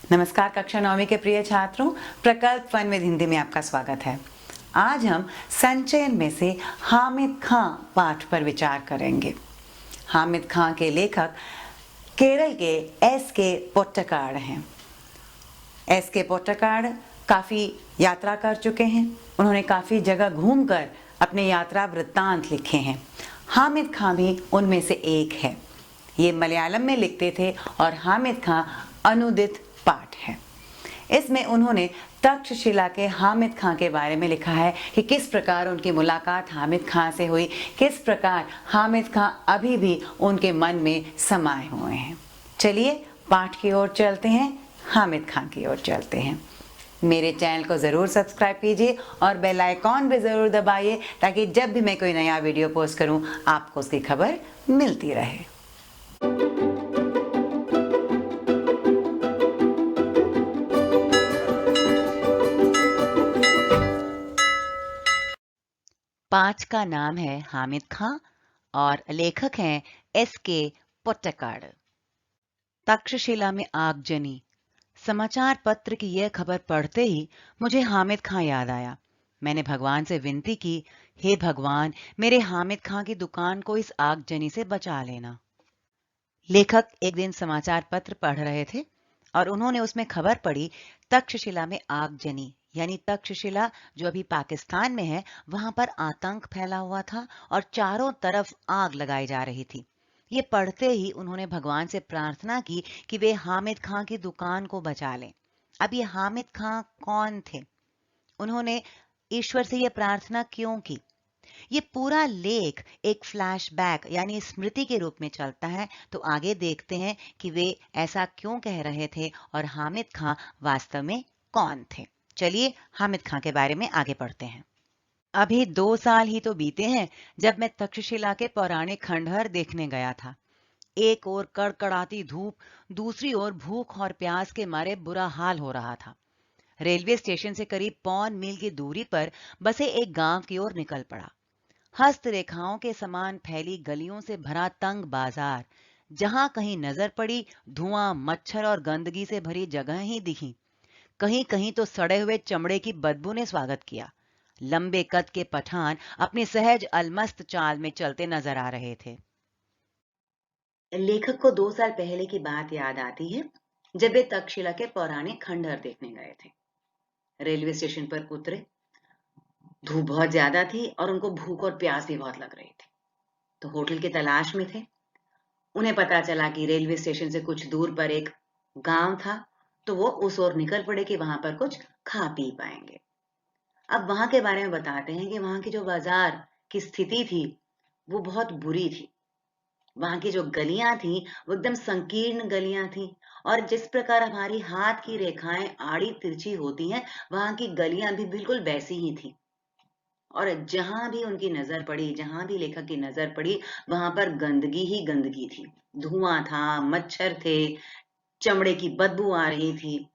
नमस्कार कक्षा 9वीं के प्रिय छात्रों, प्रकल्प फन विद हिंदी में आपका स्वागत है। आज हम संचयन में से हामिद खां पाठ पर विचार करेंगे। हामिद खां के लेखक केरल के एस.के. पोट्टकाड हैं। एस.के. पोट्टकाड काफ़ी यात्रा कर चुके हैं। उन्होंने काफ़ी जगह घूमकर अपने यात्रा वृत्तांत लिखे हैं। हामिद खां भी उनमें से एक है। ये मलयालम में लिखते थे और हामिद खां अनुदित पाठ है। इसमें उन्होंने तक्षशिला के हामिद खां के बारे में लिखा है कि किस प्रकार उनकी मुलाकात हामिद खां से हुई, किस प्रकार हामिद खां अभी भी उनके मन में समाये हुए हैं। चलिए पाठ की ओर चलते हैं, हामिद खां की ओर चलते हैं। मेरे चैनल को ज़रूर सब्सक्राइब कीजिए और बेल आइकॉन भी ज़रूर दबाइए ताकि जब भी मैं कोई नया वीडियो पोस्ट करूं आपको उसकी खबर मिलती रहे। पाठ का नाम है हामिद खां और लेखक हैं एस.के. पोट्टकाड। तक्षशिला में आगजनी। समाचार पत्र की यह खबर पढ़ते ही मुझे हामिद खां याद आया। मैंने भगवान से विनती की, हे भगवान, मेरे हामिद खां की दुकान को इस आगजनी से बचा लेना। लेखक एक दिन समाचार पत्र पढ़ रहे थे और उन्होंने उसमें खबर पढ़ी, तक्षशिला में आगजनी, यानी तक्षशिला जो अभी पाकिस्तान में है, वहां पर आतंक फैला हुआ था और चारों तरफ आग लगाई जा रही थी। ये पढ़ते ही उन्होंने भगवान से प्रार्थना की कि वे हामिद खां की दुकान को बचा लें। अब ये हामिद खां कौन थे? उन्होंने ईश्वर से यह प्रार्थना क्यों की? ये पूरा लेख एक फ्लैशबैक यानी स्मृति के रूप में चलता है, तो आगे देखते हैं कि वे ऐसा क्यों कह रहे थे और हामिद खां वास्तव में कौन थे। चलिए हामिद खां के बारे में आगे पढ़ते हैं। अभी 2 साल ही तो बीते हैं जब मैं तक्षशिला के पौराणिक खंडहर देखने गया था। एक ओर कड़कड़ाती धूप, दूसरी ओर भूख और प्यास के मारे बुरा हाल हो रहा था। रेलवे स्टेशन से करीब 1.25 मील की दूरी पर बसे एक गांव की ओर निकल पड़ा। हस्तरेखाओं के समान फैली गलियों से भरा तंग बाजार, जहां कहीं नजर पड़ी धुआं, मच्छर और गंदगी से भरी जगह ही दिखी। कहीं कहीं तो सड़े हुए चमड़े की बदबू ने स्वागत किया। लंबे कद के पठान अपनी सहज अलमस्त चाल में चलते नजर आ रहे थे। लेखक को 2 साल पहले की बात याद आती है, जब वे तक्षशिला के पौराणिक खंडहर देखने गए थे। रेलवे स्टेशन पर उतरे। धूप बहुत ज्यादा थी और उनको भूख और प्यास भी बहुत लग रही थी, तो होटल की तलाश में थे। उन्हें पता चला कि रेलवे स्टेशन से कुछ दूर पर एक गांव था, तो वो उस ओर निकल पड़े कि वहां पर कुछ खा पी पाएंगे। अब वहां के बारे में बताते हैं कि वहां की जो बाजार की स्थिति थी वो बहुत बुरी थी। वहां की जो गलियां थी वो एकदम संकीर्ण गलियां थी, और जिस प्रकार हमारी हाथ की रेखाएं आड़ी तिरछी होती हैं, वहां की गलियां भी बिल्कुल वैसी ही थी। और जहां भी उनकी नजर पड़ी, जहां भी लेखक की नजर पड़ी, वहां पर गंदगी ही गंदगी थी। धुआं था, मच्छर थे, चमड़े की बदबू आ रही थी,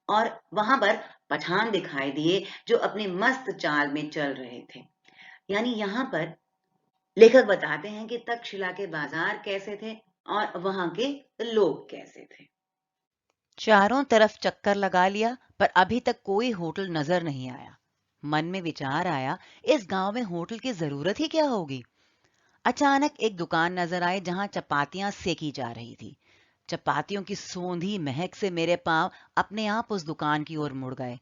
और वहां पर पठान दिखाई दिए जो अपने मस्त चाल में चल रहे थे। यानी यहाँ पर लेखक बताते हैं कि तक्षशिला के बाजार कैसे थे और वहां के लोग कैसे थे। चारों तरफ चक्कर लगा लिया, पर अभी तक कोई होटल नजर नहीं आया। मन में विचार आया, इस गांव में होटल की जरूरत ही क्या होगी। अचानक एक दुकान नजर आई जहां चपातियां सेकी जा रही थी। चपातियों की सोंधी महक से मेरे पांव अपने आप उस दुकान की ओर मुड़ गए।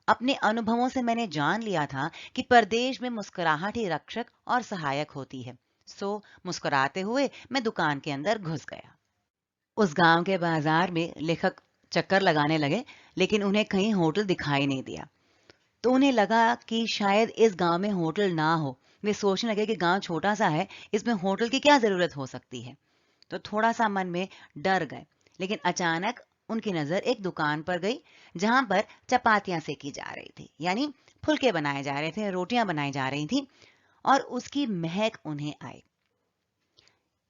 अपने अनुभवों से मैंने जान लिया था कि परदेश में मुस्कुराहट ही रक्षक और सहायक होती है। सो मुस्कुराते हुए मैं दुकान के अंदर घुस गया। उस गांव के बाजार में लेखक चक्कर लगाने लगे, लेकिन उन्हें कहीं होटल दिखाई नहीं दिया। तो उन्हें लगा कि शायद इस गांव में होटल ना हो। वे सोचने लगे कि गांव छोटा सा है, इसमें होटल की क्या जरूरत हो सकती है। तो थोड़ा सा मन में डर गए। लेकिन अचानक उनकी नजर एक दुकान पर गई जहां पर चपातियां सेकी जा रही थी, यानी फुलके बनाए जा रहे थे, रोटियां बनाई जा रही थी, और उसकी महक उन्हें आई।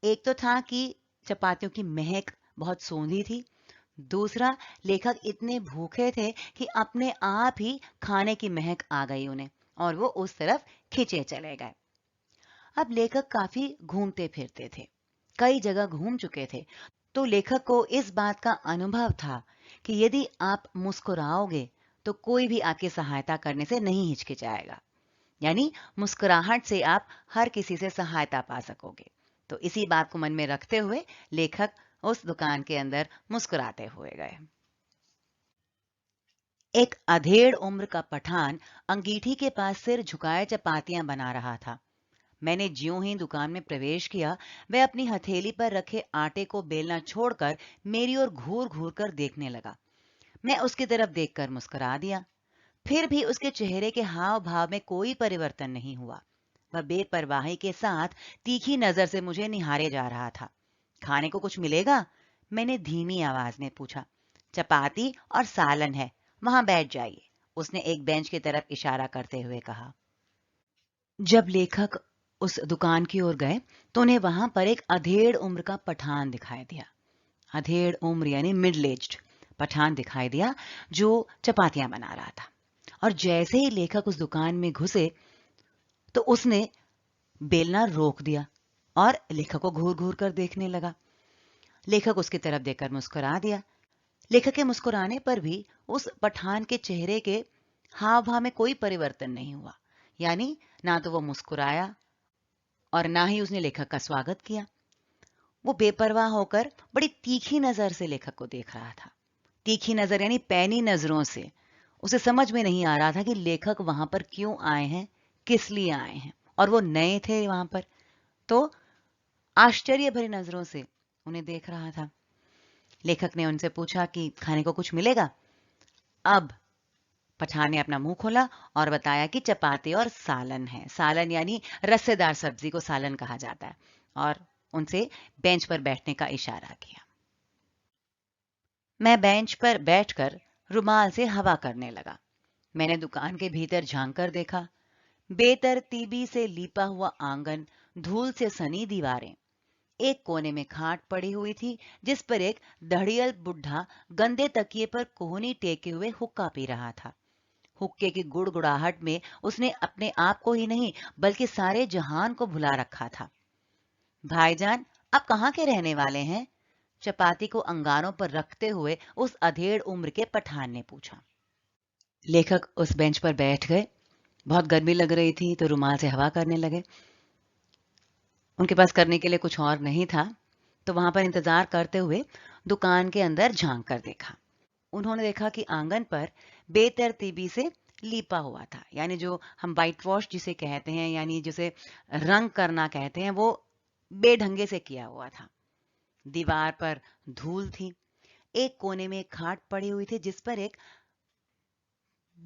एक तो था कि चपातियों की महक बहुत सोंधी थी। दूसरा, लेखक इतने भूखे थे कि अपने आप ही खाने की महक आ गई उन्हें, और वो उस तरफ खिंचे चले गए। अब लेखक काफी घूमते फिरते थे, कई जगह घूम चुके थे, तो लेखक को इस बात का अनुभव था कि यदि आप मुस्कुराओगे तो कोई भी आपकी सहायता करने से नहीं हिचकिचाएगा। यानी मुस्कुराहट से आप हर किसी से सहायता पा सकोगे। तो इसी बात को मन में रखते हुए लेखक उस दुकान के अंदर मुस्कुराते हुए गए। एक अधेड़ उम्र का पठान अंगीठी के पास सिर झुकाए चपातियां बना रहा था। मैंने ज्यों ही दुकान में प्रवेश किया, वह अपनी हथेली पर रखे आटे को बेलना छोड़कर मेरी ओर घूर घूर कर देखने लगा। मैं उसकी तरफ देखकर मुस्कुरा दिया। फिर भी उसके चेहरे के हाव भाव में कोई परिवर्तन नहीं हुआ। वह बेपरवाही के साथ तीखी नजर से मुझे निहारे जा रहा था। खाने को कुछ मिलेगा? मैंने धीमी आवाज में पूछा। चपाती और सालन है, वहां बैठ जाइए, उसने एक बेंच की तरफ इशारा करते हुए कहा। जब लेखक उस दुकान की ओर गए तो उन्हें वहां पर एक अधेड़ उम्र का पठान दिखाई दिया। अधेड़ उम्र यानी मिडिल एज्ड पठान दिखाई दिया जो चपातियां बना रहा था। और जैसे ही लेखक उस दुकान में घुसे तो उसने बेलना रोक दिया और लेखक को घूर घूर कर देखने लगा। लेखक उसकी तरफ देखकर मुस्कुरा दिया। लेखक के मुस्कुराने पर भी उस पठान के चेहरे के हाव भाव में कोई परिवर्तन नहीं हुआ। यानी ना तो वो मुस्कुराया और ना ही उसने लेखक का स्वागत किया। वो बेपरवाह होकर बड़ी तीखी नजर से लेखक को देख रहा था। तीखी नजर यानी पैनी नजरों से। उसे समझ में नहीं आ रहा था कि लेखक वहां पर क्यों आए हैं, किस लिए आए हैं, और वो नए थे वहां पर, तो आश्चर्य भरी नजरों से उन्हें देख रहा था। लेखक ने उनसे पूछा कि खाने को कुछ मिलेगा? अब पठान ने अपना मुंह खोला और बताया कि चपाती और सालन है। सालन यानी रस्सेदार सब्जी को सालन कहा जाता है। और उनसे बेंच पर बैठने का इशारा किया। मैं बेंच पर बैठकर रुमाल से हवा करने लगा। मैंने दुकान के भीतर झांक कर देखा। बेतरतीबी से लीपा हुआ आंगन, धूल से सनी दीवारें। एक कोने में खाट पड़ी हुई थी जिस पर एक दढ़ियल बुढ़ा गंदे तकिए पर कोहनी टेके हुए हुक्का पी रहा था। हुक्के की गुड़गुड़ाहट में उसने अपने आप को ही नहीं बल्कि सारे जहान को भुला रखा था। भाईजान, आप कहाँ के रहने वाले हैं? चपाती को अंगारों पर रखते हुए उस अधेड़ उम्र के पठान ने पूछा। लेखक उस बेंच पर बैठ गए। बहुत गर्मी लग रही थी तो रुमाल से हवा करने लगे। उनके पास करने के लिए कुछ और नहीं था तो वहां पर इंतजार करते हुए दुकान के अंदर झांक कर देखा। उन्होंने देखा कि आंगन पर बेतरतीबी से लीपा हुआ था। यानी जो हम व्हाइट वॉश जिसे कहते हैं, यानी जिसे रंग करना कहते हैं, वो बेढंगे से किया हुआ था। दीवार पर धूल थी। एक कोने में एक खाट पड़ी हुई थी जिस पर एक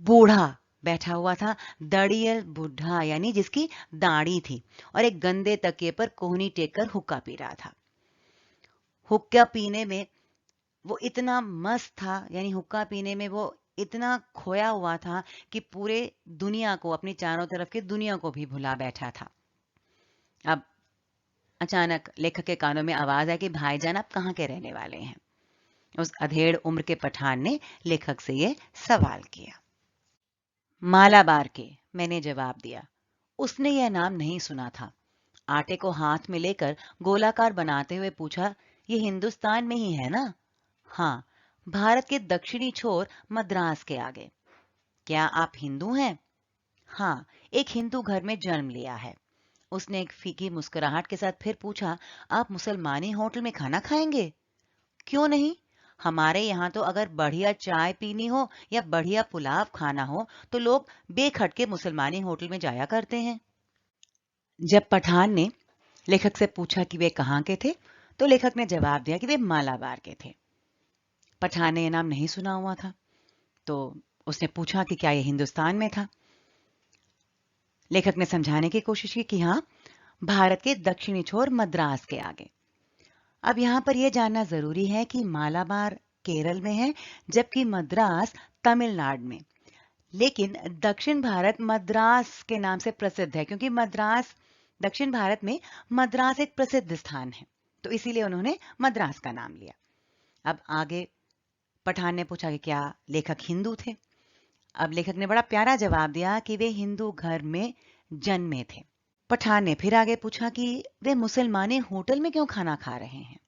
बूढ़ा बैठा हुआ था। दड़ियल बूढ़ा यानी जिसकी दाढ़ी थी और एक गंदे तकिए पर कोहनी टेक कर हुक्का पी रहा था। हुक्का पीने में वो इतना मस्त था, यानी हुक्का पीने में वो इतना खोया हुआ था कि पूरे दुनिया को, अपनी चारों तरफ की दुनिया को भी भुला बैठा था। अब अचानक लेखक के कानों में आवाज आई कि भाईजान, आप कहाँ के रहने वाले हैं? उस अधेड़ उम्र के पठान ने लेखक से ये सवाल किया। मालाबार के, मैंने जवाब दिया। उसने यह नाम नहीं सुना था। आटे को हाथ में लेकर गोलाकार बनाते हुए पूछा, ये हिंदुस्तान में ही है ना? हाँ, भारत के दक्षिणी छोर मद्रास के आगे। क्या आप हिंदू हैं? हाँ, एक हिंदू घर में जन्म लिया है। उसने एक फीकी मुस्कुराहट के साथ फिर पूछा, आप मुसलमानी होटल में खाना खाएंगे? क्यों नहीं? हमारे यहाँ तो अगर बढ़िया चाय पीनी हो या बढ़िया पुलाव खाना हो तो लोग बेखटके मुसलमानी होटल में जाया करते हैं। जब पठान ने लेखक से पूछा कि वे कहाँ के थे तो लेखक ने जवाब दिया कि वे मालाबार के थे। पठान ने यह नाम नहीं सुना हुआ था तो उसने पूछा कि क्या यह हिंदुस्तान में था। लेखक ने समझाने की कोशिश की कि हाँ, भारत के दक्षिणी छोर मद्रास के आगे। अब यहाँ पर यह जानना जरूरी है कि मालाबार केरल में है जबकि मद्रास तमिलनाडु में। लेकिन दक्षिण भारत मद्रास के नाम से प्रसिद्ध है क्योंकि मद्रास, दक्षिण भारत में मद्रास एक प्रसिद्ध स्थान है, तो इसीलिए उन्होंने मद्रास का नाम लिया। अब आगे पठान ने पूछा कि क्या लेखक हिंदू थे? अब लेखक ने बड़ा प्यारा जवाब दिया कि वे हिंदू घर में जन्मे थे। पठान ने फिर आगे पूछा कि वे मुसलमानी होटल में क्यों खाना खा रहे हैं?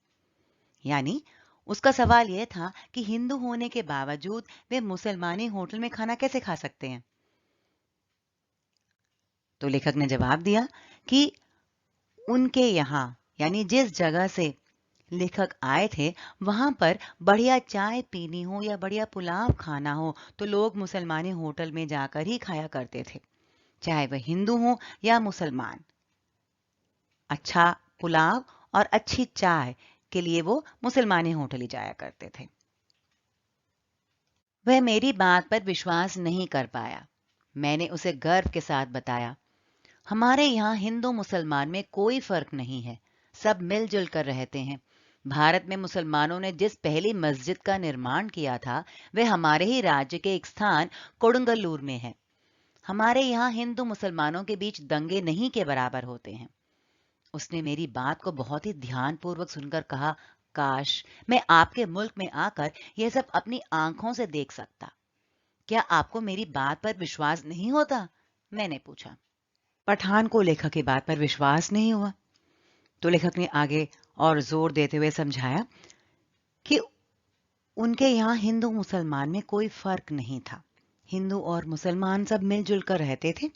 यानी उसका सवाल यह था कि हिंदू होने के बावजूद वे मुसलमानी होटल में खाना कैसे खा सकते हैं। तो लेखक ने जवाब दिया कि उनके यहाँ यानी जिस जगह से लेखक आए थे वहां पर बढ़िया चाय पीनी हो या बढ़िया पुलाव खाना हो तो लोग मुसलमानी होटल में जाकर ही खाया करते थे, चाहे वह हिंदू हो या मुसलमान। अच्छा पुलाव और अच्छी चाय के लिए वो मुसलमानी होटल ही जाया करते थे। वह मेरी बात पर विश्वास नहीं कर पाया। मैंने उसे गर्व के साथ बताया, हमारे यहाँ हिंदू मुसलमान में कोई फर्क नहीं है, सब मिलजुल कर रहते हैं। भारत में मुसलमानों ने जिस पहली मस्जिद का निर्माण किया था वह हमारे ही राज्य के एक स्थान कोडुंगलूर में है। हमारे यहाँ हिंदू मुसलमानों के बीच दंगे नहीं के बराबर होते हैं। उसने मेरी बात को बहुत ही ध्यानपूर्वक सुनकर कहा, काश मैं आपके मुल्क में आकर यह सब अपनी आंखों से देख सकता। क्या आपको मेरी बात पर विश्वास नहीं होता? मैंने पूछा। पठान को लेखक की बात पर विश्वास नहीं हुआ, तो लेखक ने आगे और जोर देते हुए समझाया कि उनके यहाँ हिंदू मुसलमान में कोई फर्क नहीं था। हिंदू और मुसलमान सब मिलजुल कर रहते थे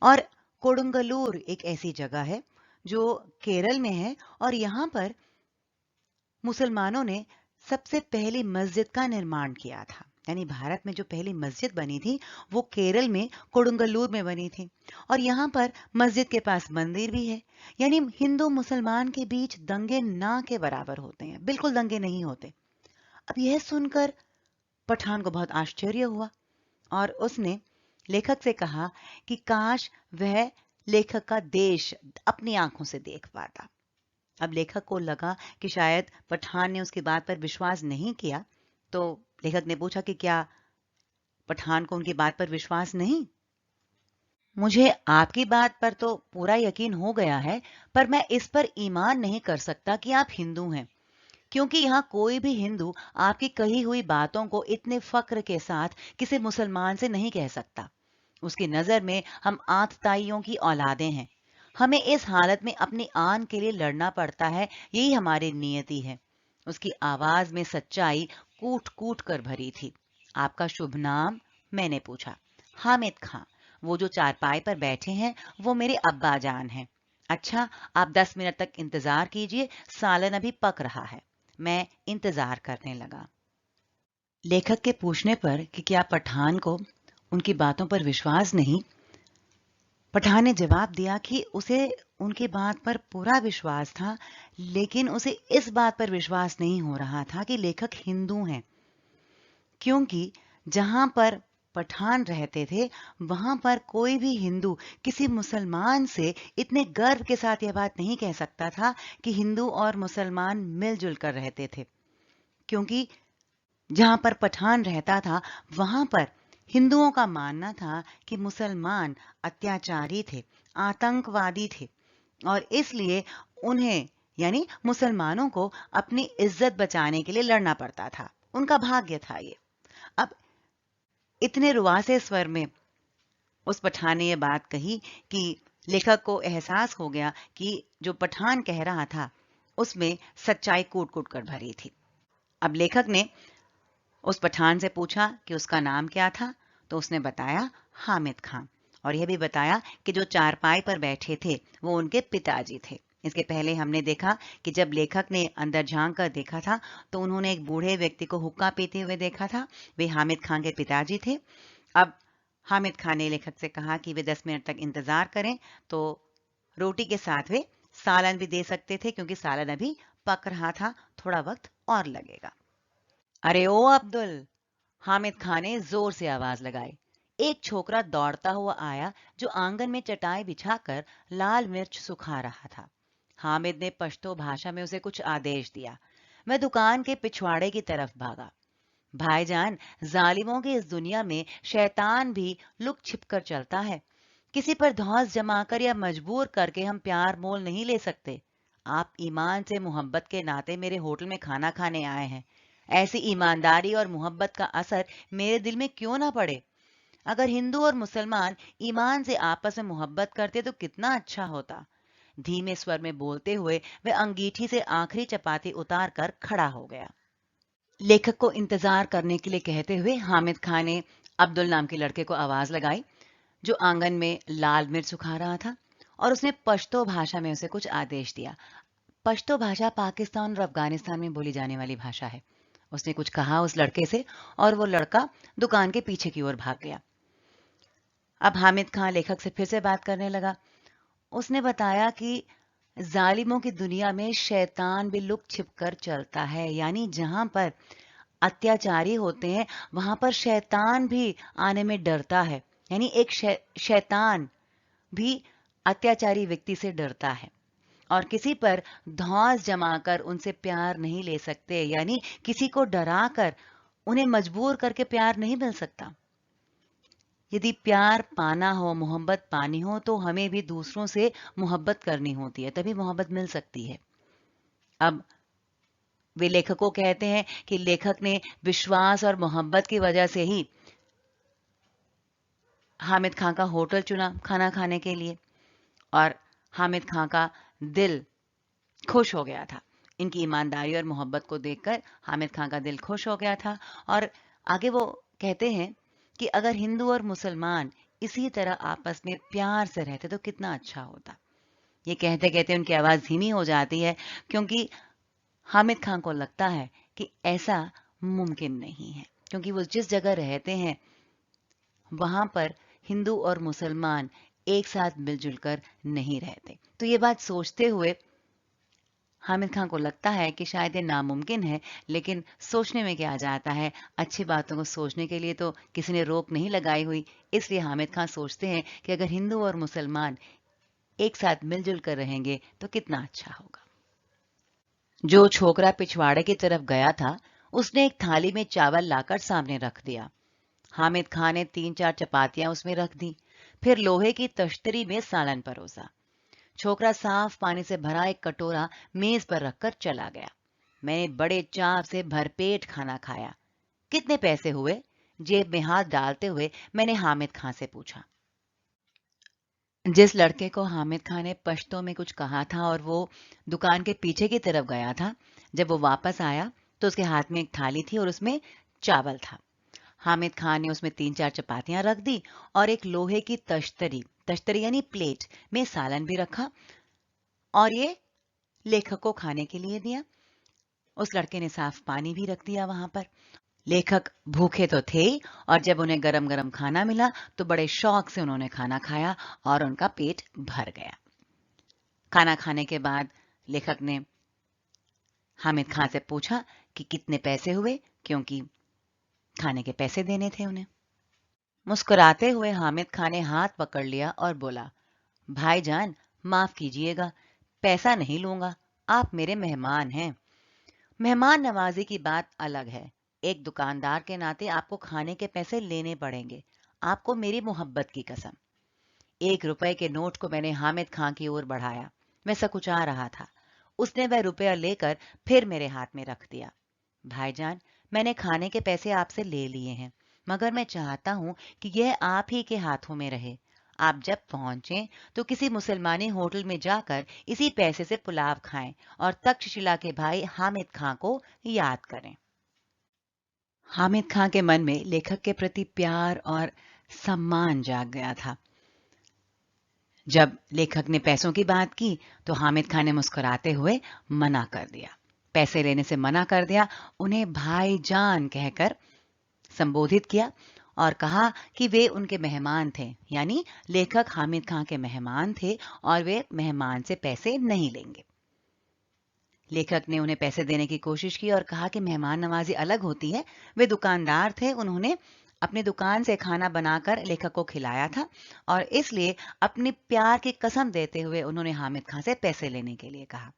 और कोडुंगलूर एक ऐसी जगह है जो केरल में है और यहाँ पर मुसलमानों ने सबसे पहली मस्जिद का निर्माण किया था। यानी भारत में जो पहली मस्जिद बनी थी वो केरल में कोडुंगलूर में बनी थी और यहाँ पर मस्जिद के पास मंदिर भी है। यानी हिंदू मुसलमान के बीच दंगे ना के बराबर होते हैं, बिल्कुल दंगे नहीं होते। अब यह सुनकर पठान को बहुत आश्चर्य हुआ और उसने लेखक से कहा कि काश वह लेखक का देश अपनी आंखों से देख पाता। अब लेखक को लगा कि शायद पठान ने उसकी बात पर विश्वास नहीं किया, तो लेखक ने पूछा कि क्या पठान को उनकी बात पर विश्वास नहीं? मुझे आपकी बात पर तो पूरा यकीन हो गया है, पर मैं इस पर ईमान नहीं कर सकता कि आप हिंदू हैं, क्योंकि यहाँ कोई भी हिंदू आपकी कही हुई बातों को इतने फक्र के साथ किसी मुसलमान से नहीं कह सकता। उसकी नजर में हम आतताइयों की औलादें हैं। हमें इस हालत में अपनी आन के लिए लड़ना पड़ता है, यही हमारी नियति है। उसकी आवाज में सच्चाई कूट कूट कर भरी थी। आपका शुभ नाम? मैंने पूछा। हामिद खां। वो जो चारपाई पर बैठे हैं वो मेरे अब्बा जान हैं। अच्छा, आप 10 मिनट तक इंतजार कीजिए, सालन अभी पक रहा है। मैं इंतजार करने लगा। लेखक के पूछने पर कि क्या पठान को उनकी बातों पर विश्वास नहीं, पठान ने जवाब दिया कि उसे उनकी बात पर पूरा विश्वास था, लेकिन उसे इस बात पर विश्वास नहीं हो रहा था कि लेखक हिंदू हैं, क्योंकि जहां पर पठान रहते थे वहां पर कोई भी हिंदू किसी मुसलमान से इतने गर्व के साथ यह बात नहीं कह सकता था कि हिंदू और मुसलमान मिलजुल कर रहते थे, क्योंकि जहां पर पठान रहता था वहां पर हिंदुओं का मानना था कि मुसलमान अत्याचारी थे, आतंकवादी थे और इसलिए उन्हें यानी मुसलमानों को अपनी इज्जत बचाने के लिए लड़ना पड़ता था। उनका भाग्य था ये। अब इतने रुआसे स्वर में उस पठान ने यह बात कही कि लेखक को एहसास हो गया कि जो पठान कह रहा था उसमें सच्चाई कूट कूट कर भरी थी। अब लेखक ने उस पठान से पूछा कि उसका नाम क्या था, तो उसने बताया हामिद खां, और यह भी बताया कि जो चारपाई पर बैठे थे वो उनके पिताजी थे। इसके पहले हमने देखा कि जब लेखक ने अंदर झांक कर देखा था तो उन्होंने एक बूढ़े व्यक्ति को हुक्का पीते हुए देखा था, वे हामिद खां के पिताजी थे। अब हामिद खान ने लेखक से कहा कि वे 10 मिनट तक इंतजार करें, तो रोटी के साथ वे सालन भी दे सकते थे, क्योंकि सालन अभी पक रहा था, थोड़ा वक्त और लगेगा। अरे ओ अब्दुल, हामिद खान ने जोर से आवाज लगाई। एक छोकरा दौड़ता हुआ आया जो आंगन में चटाई बिछाकर लाल मिर्च सुखा रहा था। हामिद ने पश्तो भाषा में उसे कुछ आदेश दिया। मैं दुकान के पिछवाड़े की तरफ भागा। भाईजान, जालिमों की इस दुनिया में शैतान भी लुक छिप कर चलता है। किसी पर धौंस जमाकर या मजबूर करके हम प्यार मोल नहीं ले सकते। आप ईमान से मोहब्बत के नाते मेरे होटल में खाना खाने आए हैं। ऐसी ईमानदारी और मोहब्बत का असर मेरे दिल में क्यों ना पड़े। अगर हिंदू और मुसलमान ईमान से आपस में मोहब्बत करते तो कितना अच्छा होता। धीमे स्वर में बोलते हुए वह अंगीठी से आखिरी चपाती उतार कर खड़ा हो गया। लेखक को इंतजार करने के लिए कहते हुए हामिद खान ने अब्दुल नाम के लड़के को आवाज लगाई, जो आंगन में लाल मिर्च सुखा रहा था, और उसने पश्तो भाषा में उसे कुछ आदेश दिया। पश्तो भाषा पाकिस्तान और अफगानिस्तान में बोली जाने वाली भाषा है। उसने कुछ कहा उस लड़के से और वो लड़का दुकान के पीछे की ओर भाग गया। अब हामिद खान लेखक से फिर से बात करने लगा। उसने बताया कि जालिमों की दुनिया में शैतान भी लुक छिप कर चलता है, यानी जहां पर अत्याचारी होते हैं वहां पर शैतान भी आने में डरता है। यानी एक शैतान भी अत्याचारी व्यक्ति से डरता है और किसी पर धौंस जमाकर उनसे प्यार नहीं ले सकते, यानी किसी को डराकर उन्हें मजबूर करके प्यार नहीं मिल सकता। यदि प्यार पाना हो, मोहब्बत पानी हो, तो हमें भी दूसरों से मोहब्बत करनी होती है, तभी मोहब्बत मिल सकती है। अब वे लेखकों कहते हैं कि लेखक ने विश्वास और मोहब्बत की वजह से ही हामिद खां का होटल चुना खाना खाने के लिए, और हामिद खां का दिल खुश हो गया था। इनकी ईमानदारी और मोहब्बत को देखकर हामिद खां का दिल खुश हो गया था। और आगे वो कहते हैं कि अगर हिंदू और मुसलमान इसी तरह आपस में प्यार से रहते तो कितना अच्छा होता। ये कहते कहते उनकी आवाज धीमी हो जाती है, क्योंकि हामिद खान को लगता है कि ऐसा मुमकिन नहीं है, क्योंकि वो जिस जगह रहते हैं वहां पर हिंदू और मुसलमान एक साथ मिलजुल कर नहीं रहते। तो ये बात सोचते हुए हामिद खान को लगता है कि शायद ये नामुमकिन है, लेकिन सोचने में क्या जाता है, अच्छी बातों को सोचने के लिए तो किसी ने रोक नहीं लगाई हुई। इसलिए हामिद खान सोचते हैं कि अगर हिंदू और मुसलमान एक साथ मिलजुल कर रहेंगे तो कितना अच्छा होगा। जो छोकरा पिछवाड़े की तरफ गया था, उसने एक थाली में चावल लाकर सामने रख दिया। हामिद खान ने 3-4 चपातियां उसमें रख दी, फिर लोहे की तश्तरी में सालन परोसा। छोकरा साफ पानी से भरा एक कटोरा मेज पर रखकर चला गया। मैंने बड़े चाव से भरपेट खाना खाया। कितने पैसे हुए? जेब में हाथ डालते हुए मैंने हामिद खान से पूछा। जिस लड़के को हामिद खान ने पश्तो में कुछ कहा था और वो दुकान के पीछे की तरफ गया था, जब वो वापस आया तो उसके हाथ में एक थाली थी और उसमें चावल था। हामिद खान ने उसमें 3-4 चपातियां रख दी और एक लोहे की तश्तरी तश्तरी यानी प्लेट में सालन भी रखा, और ये लेखक को खाने के लिए दिया। उस लड़के ने साफ पानी भी रख दिया वहां पर। लेखक भूखे तो थे ही, और जब उन्हें गरम गरम खाना मिला तो बड़े शौक से उन्होंने खाना खाया और उनका पेट भर गया। खाना खाने के बाद लेखक ने हामिद खान से पूछा कि कितने पैसे हुए, क्योंकि खाने के पैसे देने थे उन्हें। मुस्कुराते हुए हामिद खान ने हाथ पकड़ लिया और बोला, भाईजान माफ कीजिएगा, पैसा नहीं लूंगा, आप मेरे मेहमान हैं। मेहमान नवाजी की बात अलग है, एक दुकानदार के नाते आपको खाने के पैसे लेने पड़ेंगे, आपको मेरी मोहब्बत की कसम। 1 रुपए के नोट को मैंने हामिद खान की ओर बढ़ाया। मैं सकुचा रहा था। उसने वह रुपया लेकर फिर मेरे हाथ में रख दिया। भाईजान, मैंने खाने के पैसे आपसे ले लिए हैं, मगर मैं चाहता हूं कि यह आप ही के हाथों में रहे। आप जब पहुंचे तो किसी मुसलमानी होटल में जाकर इसी पैसे से पुलाव खाएं और तक्षशिला के भाई हामिद खां को याद करें। हामिद खां के मन में लेखक के प्रति प्यार और सम्मान जाग गया था। जब लेखक ने पैसों की बात की तो हामिद खान ने मुस्कुराते हुए मना कर दिया, पैसे लेने से मना कर दिया। उन्हें भाईजान कहकर संबोधित किया और कहा कि वे उनके मेहमान थे, यानी लेखक हामिद खान के मेहमान थे और वे मेहमान से पैसे नहीं लेंगे। लेखक ने उन्हें पैसे देने की कोशिश की और कहा कि मेहमान नवाजी अलग होती है। वे दुकानदार थे, उन्होंने अपनी दुकान से खाना बनाकर लेखक को खिलाया था और इसलिए अपनी प्यार की कसम देते हुए उन्होंने हामिद खान से पैसे लेने के लिए कहा।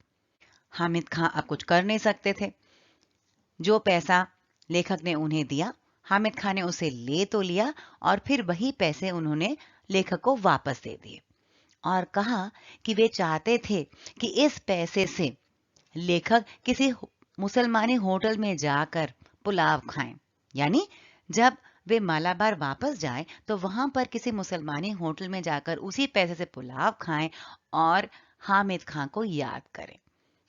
हामिद खान अब कुछ कर नहीं सकते थे। जो पैसा लेखक ने उन्हें दिया, हामिद खान ने उसे ले तो लिया और फिर वही पैसे उन्होंने लेखक को वापस दे दिए और कहा कि वे चाहते थे कि इस पैसे से लेखक किसी मुसलमानी होटल में जाकर पुलाव खाएं, यानी जब वे मालाबार वापस जाएं तो वहां पर किसी मुसलमानी होटल में जाकर उसी पैसे से पुलाव खाएं और हामिद खान को याद करें।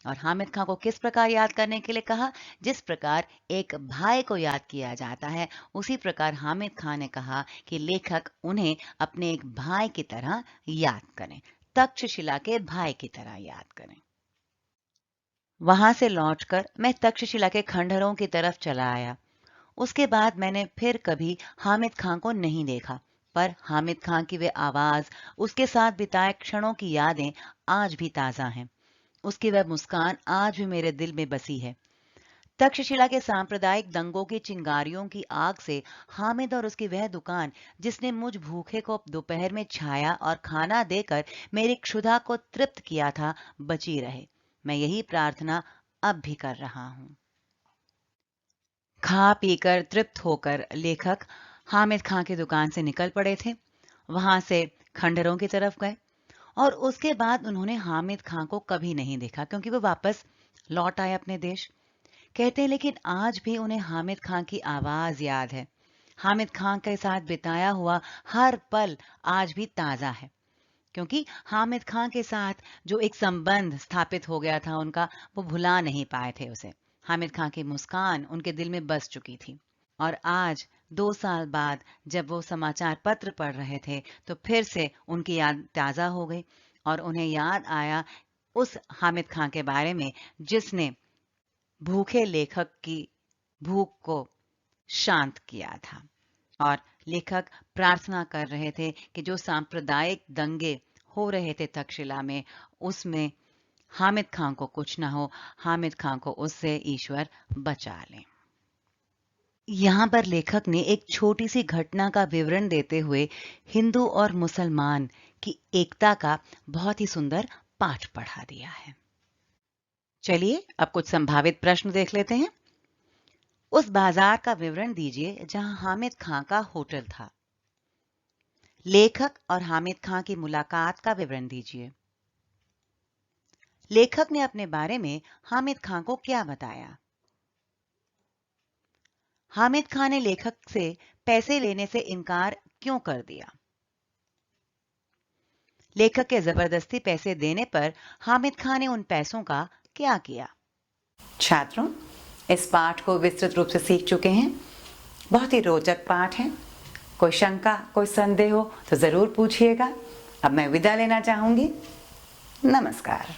और हामिद खां को किस प्रकार याद करने के लिए कहा? जिस प्रकार एक भाई को याद किया जाता है, उसी प्रकार हामिद खां ने कहा कि लेखक उन्हें अपने एक भाई की तरह याद करें, तक्षशिला के भाई की तरह याद करें। वहां से लौटकर मैं तक्षशिला के खंडहरों की तरफ चला आया। उसके बाद मैंने फिर कभी हामिद खां को नहीं देखा, पर हामिद खां की वे आवाज, उसके साथ बिताए क्षणों की यादें आज भी ताजा हैं। उसकी वह मुस्कान आज भी मेरे दिल में बसी है। तक्षशिला के सांप्रदायिक दंगों की चिंगारियों की आग से हामिद और उसकी वह दुकान, जिसने मुझ भूखे को दोपहर में छाया और खाना देकर मेरी क्षुधा को तृप्त किया था, बची रहे। मैं यही प्रार्थना अब भी कर रहा हूं। खा पीकर तृप्त होकर लेखक हामिद खां की दुकान से निकल पड़े थे। वहां से खंडहरों की तरफ गए और उसके बाद उन्होंने हामिद खां को कभी नहीं देखा, क्योंकि वो वापस लौट आए अपने देश। कहते हैं लेकिन आज भी उन्हें हामिद खां की आवाज याद है। हामिद खां के साथ बिताया हुआ हर पल आज भी ताजा है, क्योंकि हामिद खां के साथ जो एक संबंध स्थापित हो गया था उनका, वो भुला नहीं पाए थे उसे। हामिद खां की मुस्कान उनके दिल में बस चुकी थी। और आज 2 साल बाद जब वो समाचार पत्र पढ़ रहे थे, तो फिर से उनकी याद ताजा हो गई और उन्हें याद आया उस हामिद खां के बारे में, जिसने भूखे लेखक की भूख को शांत किया था। और लेखक प्रार्थना कर रहे थे कि जो सांप्रदायिक दंगे हो रहे थे तक्षशिला में, उसमें हामिद खां को कुछ ना हो, हामिद खां को उससे ईश्वर बचा लें। यहाँ पर लेखक ने एक छोटी सी घटना का विवरण देते हुए हिंदू और मुसलमान की एकता का बहुत ही सुंदर पाठ पढ़ा दिया है। चलिए अब कुछ संभावित प्रश्न देख लेते हैं। उस बाजार का विवरण दीजिए जहां हामिद खां का होटल था। लेखक और हामिद खां की मुलाकात का विवरण दीजिए। लेखक ने अपने बारे में हामिद खां को क्या बताया? हामिद खां ने लेखक से पैसे लेने से इनकार क्यों कर दिया? लेखक के जबरदस्ती पैसे देने पर हामिद खां ने उन पैसों का क्या किया? छात्रों, इस पाठ को विस्तृत रूप से सीख चुके हैं। बहुत ही रोचक पाठ है। कोई शंका, कोई संदेह हो तो जरूर पूछिएगा। अब मैं विदा लेना चाहूंगी। नमस्कार।